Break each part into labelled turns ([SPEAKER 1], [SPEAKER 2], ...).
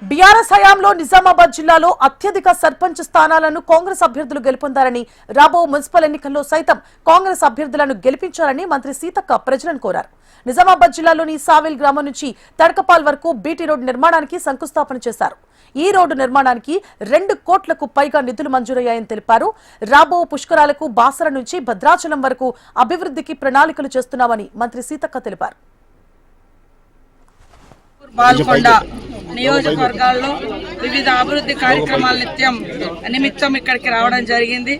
[SPEAKER 1] BRS హయాంలో నిజామాబాద్ జిల్లాలో అత్యధిక సర్పంచ్ స్థానాలను కాంగ్రెస్ అభ్యర్థులు గెలుపొందారని రాబో మున్సిపల్ ఎన్నికల్లో సైతం కాంగ్రెస్ అభ్యర్థులను గెలిపించాలని మంత్రి సీతక్క ప్రజలను కోరారు. నిజామాబాద్ జిల్లాలోని సావేల్ గ్రామం నుంచి తడకపాల్ వరకు బీటీ రోడ్డు నిర్మాణానికి శంకుస్థాపన చేశారు. ఈ రోడ్డు నిర్మాణానికి 2 కోట్లకు పైగా నిధులు మంజూరయ్యాయని తెలిపారు. రాబో పుష్కరాలకు బాసర నుంచి భద్రాచలం వరకు అభివృద్ధికి ప్రణాళికలు చేస్తున్నామని మంత్రి సీతక్క తెలిపారు.
[SPEAKER 2] బాల్కొండ నియోజకవర్గాల్లో వివిధ అభివృద్ధి కార్యక్రమాల నిమిత్తం ఇక్కడికి రావడం జరిగింది.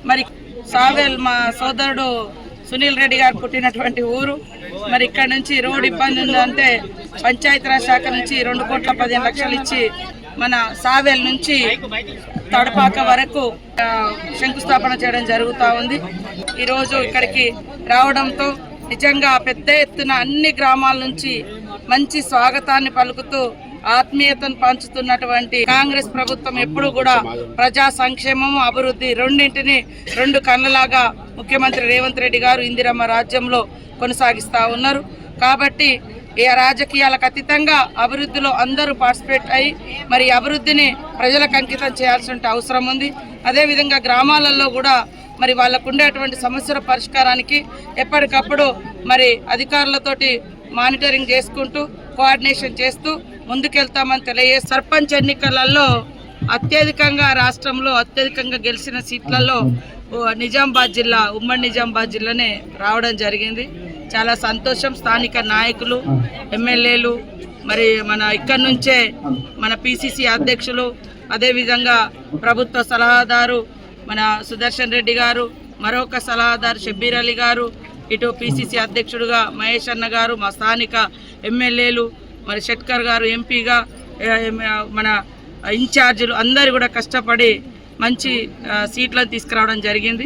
[SPEAKER 2] మరి సావేల్ మా సోదరుడు సునీల్ రెడ్డి గారు పుట్టినటువంటి ఊరు. మరి ఇక్కడ నుంచి రోడ్ ఇబ్బంది ఉందంటే పంచాయతీరాజ్ శాఖ నుంచి 2,15,00,000 ఇచ్చి మన సావేల్ నుంచి తడపాక వరకు శంకుస్థాపన చేయడం జరుగుతూ ఉంది. ఈరోజు ఇక్కడికి రావడంతో నిజంగా పెద్ద ఎత్తున అన్ని గ్రామాల నుంచి మంచి స్వాగతాన్ని పలుకుతూ ఆత్మీయతను పంచుతున్నటువంటి కాంగ్రెస్ ప్రభుత్వం ఎప్పుడు కూడా ప్రజా సంక్షేమము అభివృద్ధి రెండింటిని 2 కళ్ళలాగా ముఖ్యమంత్రి రేవంత్ రెడ్డి గారు ఇందిరమ్మ రాజ్యంలో కొనసాగిస్తూ ఉన్నారు. కాబట్టి ఈ రాజకీయాలకు అతీతంగా అభివృద్ధిలో అందరూ పార్టిసిపేట్ అయ్యి మరి అభివృద్ధిని ప్రజలకు అంకితం చేయాల్సిన అవసరం ఉంది. అదేవిధంగా గ్రామాలలో కూడా మరి వాళ్ళకు ఉండేటువంటి సమస్యల పరిష్కారానికి ఎప్పటికప్పుడు మరి అధికారులతోటి మానిటరింగ్ చేసుకుంటూ కోఆర్డినేషన్ చేస్తూ ముందుకెళ్తామని తెలియజేస్తారు. సర్పంచ్ ఎన్నికలలో అత్యధికంగా రాష్ట్రంలో అత్యధికంగా గెలిచిన సీట్లలో నిజామాబాద్ జిల్లా ఉమ్మడి నిజామాబాద్ జిల్లానే రావడం జరిగింది. చాలా సంతోషం. స్థానిక నాయకులు ఎమ్మెల్యేలు మరి మన ఇక్కడి నుంచే మన పిసిసి అధ్యక్షులు అదేవిధంగా ప్రభుత్వ సలహాదారు మన సుదర్శన్ రెడ్డి గారు, మరొక సలహాదారు షబ్బీర్ అలీ గారు, ఇటు పిసిసి అధ్యక్షుడుగా మహేష్ అన్న గారు, మా స్థానిక ఎమ్మెల్యేలు మరి షెట్కర్ గారు ఎంపీగా మన ఇన్ఛార్జీలు అందరూ కూడా కష్టపడి మంచి సీట్లను తీసుకురావడం జరిగింది.